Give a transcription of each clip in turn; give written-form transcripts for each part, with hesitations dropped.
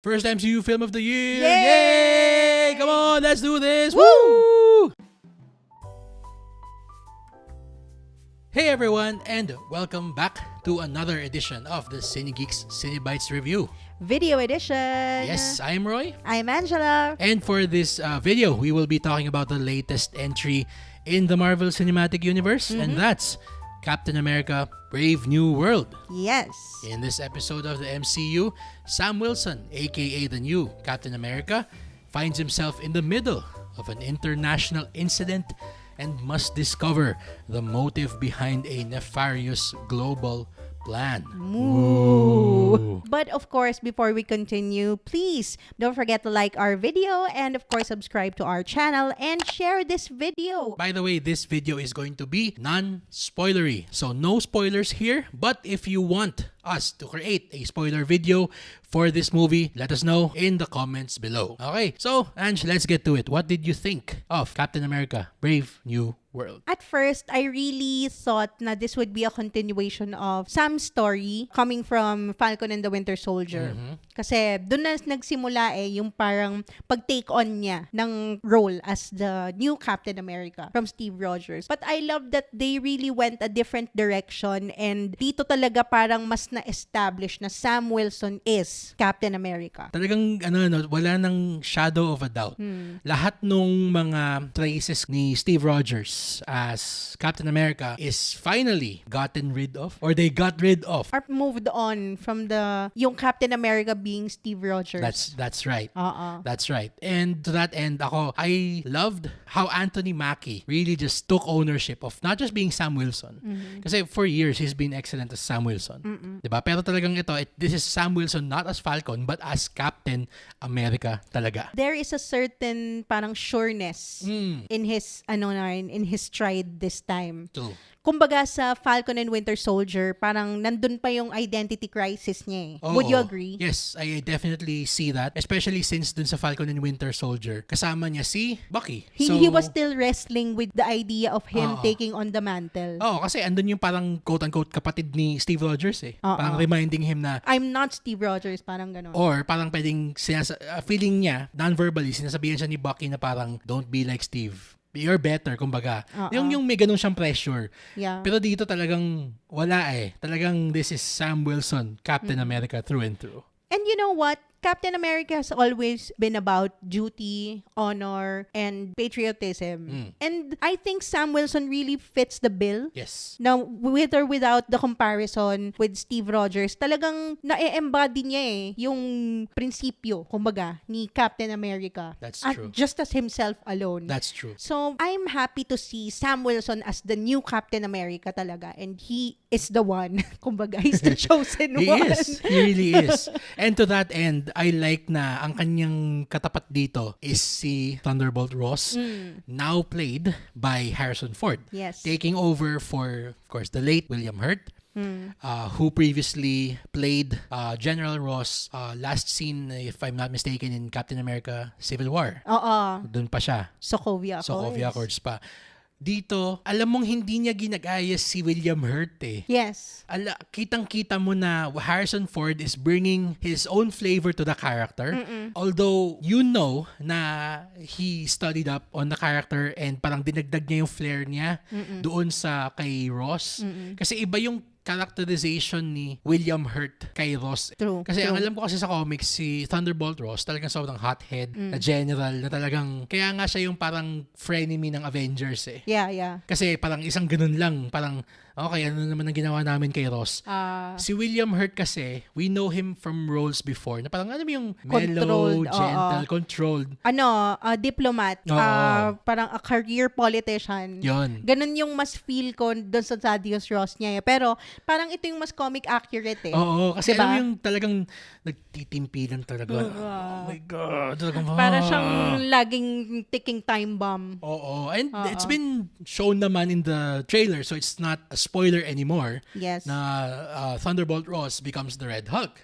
First MCU film of the year! Yay! Yay! Come on, let's do this! Woo! Hey everyone, and welcome back to another edition of the CineGeeks Cinebites Review. Video edition. Yes, I'm Roy. I'm Angela. And for this video, we will be talking about the latest entry in the Marvel Cinematic Universe, and that's Captain America Brave New World. Yes. In this episode of the MCU, Sam Wilson, aka the new Captain America, finds himself in the middle of an international incident and must discover the motive behind a nefarious global plan. Ooh. But of course, before we continue, please don't forget to like our video and of course subscribe to our channel and share this video. By the way, this video is going to be non-spoilery. So no spoilers here, but if you want us to create a spoiler video for this movie, let us know in the comments below. Okay, so Ange, let's get to it. What did you think of Captain America Brave New World? At first, I really thought na this would be a continuation of Sam's story coming from Falcon and the Winter Soldier. Kasi doon na nagsimula yung parang pag-take on niya ng role as the new Captain America from Steve Rogers. But I love that they really went a different direction and dito talaga parang mas na-establish na Sam Wilson is Captain America. Talagang wala nang shadow of a doubt. Lahat nung mga traces ni Steve Rogers as Captain America is finally gotten rid of, or they got rid of. Or moved on from yung Captain America being Steve Rogers. That's right. That's right. And to that end, I loved how Anthony Mackie really just took ownership of not just being Sam Wilson. Kasi for years, he's been excellent as Sam Wilson. Diba? Pero talagang this is Sam Wilson not as Falcon, but as Captain America talaga. There is a certain parang sureness in his in his stride this time. True. Kumbaga sa Falcon and Winter Soldier, parang nandun pa yung identity crisis niya. Oo. Would you agree? Yes, I definitely see that. Especially since dun sa Falcon and Winter Soldier, kasama niya si Bucky. He was still wrestling with the idea of him taking on the mantle. Oo, kasi andun yung parang quote-unquote kapatid ni Steve Rogers eh. Parang reminding him na I'm not Steve Rogers, parang gano'n. or parang pwedeng feeling niya, non-verbally, sinasabihan siya ni Bucky na parang don't be like Steve. You're better, kumbaga. Yung may ganun siyang pressure. Yeah. Pero dito talagang wala eh. Talagang this is Sam Wilson, Captain America through and through. And you know what? Captain America has always been about duty, honor, and patriotism. And I think Sam Wilson really fits the bill. Yes. Now, with or without the comparison with Steve Rogers, talagang na-embody niya yung prinsipyo, kumbaga, ni Captain America. That's At true. just as himself alone. That's true. So, I'm happy to see Sam Wilson as the new Captain America talaga. And he is the one. Kumbaga, he's the chosen He one. is. He really is. And to that end, I like na ang kanyang katapat dito is si Thunderbolt Ross, now played by Harrison Ford. Yes. Taking over for, of course, the late William Hurt, who previously played General Ross last seen, if I'm not mistaken, in Captain America Civil War. Oo. Doon pa siya. Sokovia Accords pa. Dito, alam mong hindi niya ginagaya si William Hurt eh. Yes. Kitang-kita mo na Harrison Ford is bringing his own flavor to the character. Although, you know na he studied up on the character and parang dinagdag niya yung flair niya doon sa kay Ross. Kasi iba yung characterization ni William Hurt kay Ross. True. Kasi ang alam ko kasi sa comics, si Thunderbolt Ross talagang sobrang hothead na general na talagang, kaya nga siya yung parang frenemy ng Avengers eh. Yeah. Kasi parang isang ganun lang, parang okay, ano naman ang ginawa namin kay Ross? Si William Hurt kasi, we know him from roles before, na parang ano yung mellow, gentle, controlled. Diplomat. Parang a career politician. Yon. Ganun yung mas feel ko doon sa Thaddeus Ross niya. Pero parang ito yung mas comic accurate eh. Oo, kasi diba? alam mo yung talagang nagtitimpilan talaga. Oh my God. Talagang, Para siyang laging ticking time bomb. Oo. And it's been shown naman in the trailer, so it's not a spoiler anymore. Yes. Na Thunderbolt Ross becomes the Red Hulk.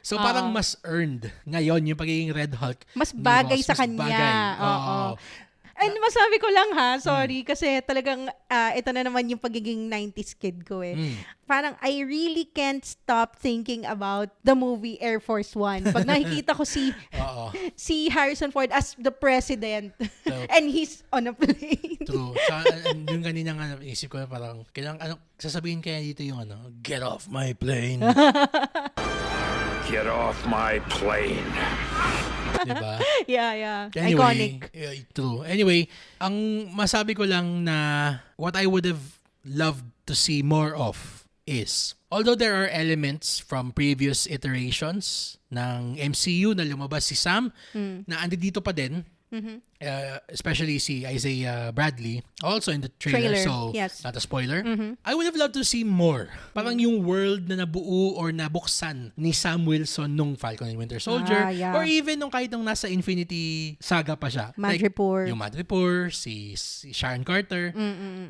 So parang mas earned ngayon yung pagiging Red Hulk. Mas bagay ni Ross, sa kanya. Oo. And masabi ko lang ha, sorry, kasi talagang ito na naman yung pagiging 90s kid ko eh. Parang I really can't stop thinking about the movie Air Force One. Pag nakikita ko Oo. si Harrison Ford as the president So, and he's on a plane. true. Yung kanina nga isip ko na parang sasabihin kaya dito yung get off my plane. Get off my plane. Diba? Yeah. Anyway, Iconic. True. Anyway, ang masabi ko lang na what I would have loved to see more of is, although there are elements from previous iterations ng MCU na lumabas si Sam, na andi dito pa din, especially si Isaiah Bradley, also in the trailer, so yes. not a spoiler. I would have loved to see more. Parang yung world na nabuo or nabuksan ni Sam Wilson nung Falcon and Winter Soldier, Yeah. or even nung kahit nung nasa Infinity Saga pa siya. Madripoor. Like, yung Madripoor, si Sharon Carter,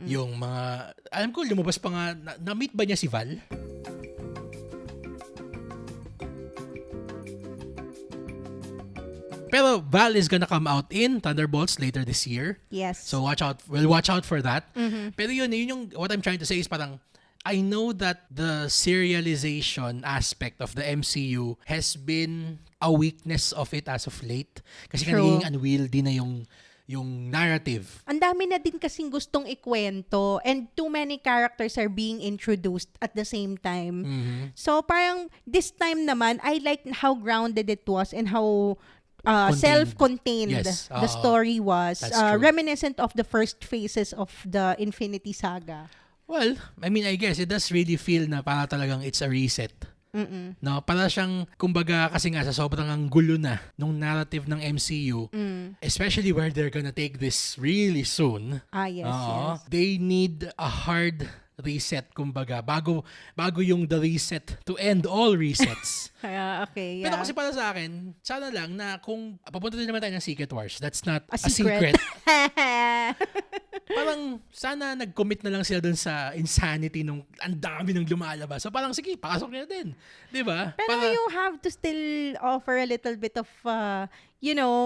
yung mga, alam ko lumabas pa nga, na-meet ba niya si Val? Pero Val is gonna come out in Thunderbolts later this year. Yes. So we'll watch out for that. Pero yun yung what I'm trying to say is parang I know that the serialization aspect of the MCU has been a weakness of it as of late. Kasi True. naging unwieldy na yung narrative. Ang dami na din kasing gustong ikwento and too many characters are being introduced at the same time. So parang this time naman, I like how grounded it was and how Contained. self-contained Yes. the story was. That's true. Reminiscent of the first phases of the Infinity Saga. Well, I mean, I guess it does really feel na para talagang it's a reset. No, para siyang kumbaga kasi nga sa sobrang ang gulo na nung narrative ng MCU, especially where they're gonna take this really soon. Yes. They need a hard reset kumbaga bago yung the reset to end all resets. Okay, yeah. Pero kasi para sa akin, sana lang na kung papunta din naman tayo ng Secret Wars, that's not A a secret. Parang sana nag-commit na lang sila dun sa insanity nung ang dami nung lumalabas. So parang sige, pasok niya din. 'Di ba? Pero you have to still offer a little bit of,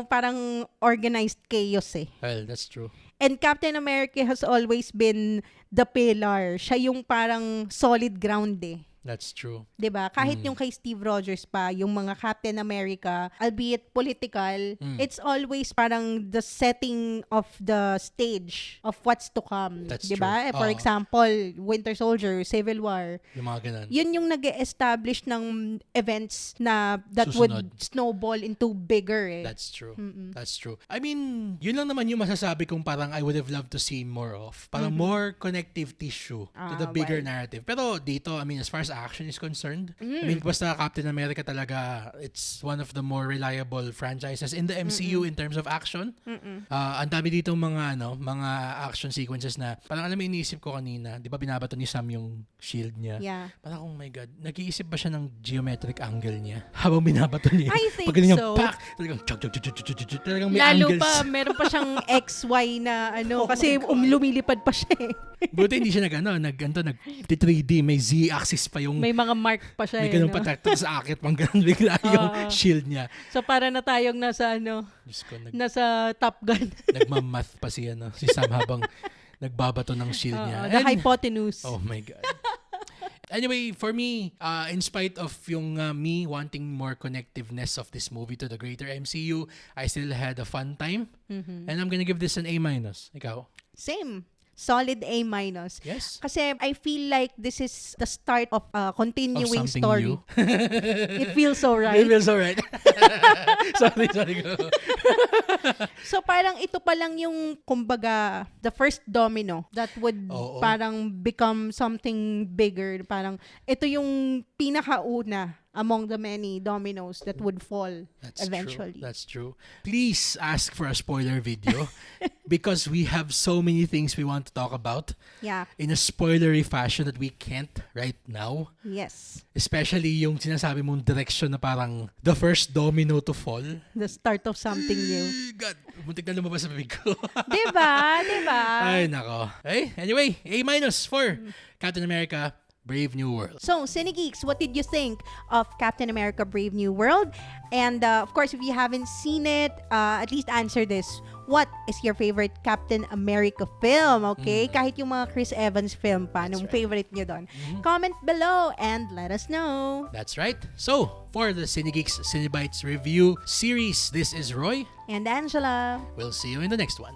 parang organized chaos eh. Well, that's true. And Captain America has always been the pillar. Siya yung parang solid ground eh. That's true. 'Di ba? Kahit yung kay Steve Rogers pa, yung mga Captain America, albeit political, it's always parang the setting of the stage of what's to come. That's 'Di ba? true. For Oo. example, Winter Soldier, Civil War. Yung mga ganun. Yun yung nag-establish ng events na that would Susunod. snowball into bigger eh. That's true. That's true. I mean, yun lang naman yung masasabi kong parang I would have loved to see more of. Parang more connective tissue to the bigger narrative. Pero dito, I mean, as far as action is concerned, I mean, basta Captain America talaga, it's one of the more reliable franchises in the MCU in terms of action. Ang dami dito mga action sequences na parang alam mo iniisip ko kanina, 'di ba binabato ni Sam yung shield niya? Yeah. Parang oh my god, nag-iisip ba siya ng geometric angle niya habang binabato niya? I think Pag ganyan, so. pak! Talagang chug, chug, chug, chug, chug, chug, chug, talagang may Lalo angles. pa, meron pa siyang XY na kasi lumilipad pa siya eh. Buti hindi siya nag 3D, may Z-axis pa yung May mga mark pa siya may eh. ganun no? pa sa akit pang ganun bigla yung shield niya. So para na tayong nasa Diyos ko, nasa Top Gun. nagmamath pa si Sam habang nagbabato ng shield niya. The And- hypotenuse. Oh my God. Anyway, for me, in spite of yung me wanting more connectiveness of this movie to the greater MCU, I still had a fun time. And I'm gonna give this an A-. Ikaw? Same. Solid A-. Yes? Kasi I feel like this is the start of a continuing Of something story. new? It feels so It right. feels alright. sorry. Go. So parang ito pa lang yung kumbaga the first domino that would Oo. parang become something bigger. Parang ito yung pinakauna among the many dominoes that would fall That's eventually. true. That's true. Please ask for a spoiler video because we have so many things we want to talk about Yeah. in a spoilery fashion that we can't right now. Yes. Especially yung sinasabi mong direction na parang the first domino to fall. The start of something new. God, muntik na lumabas sa bibig ko. Diba? Ay, nako. Hey, anyway, A- for Captain America Brave New World. So, Cinegeeks, what did you think of Captain America Brave New World? And of course, if you haven't seen it, at least answer this. what is your favorite Captain America film, okay? Kahit yung mga Chris Evans film pa, anong favorite nyo doon? Comment below and let us know. That's right. So, for the CineGeeks Cinebites review series, this is Roy. And Angela. We'll see you in the next one.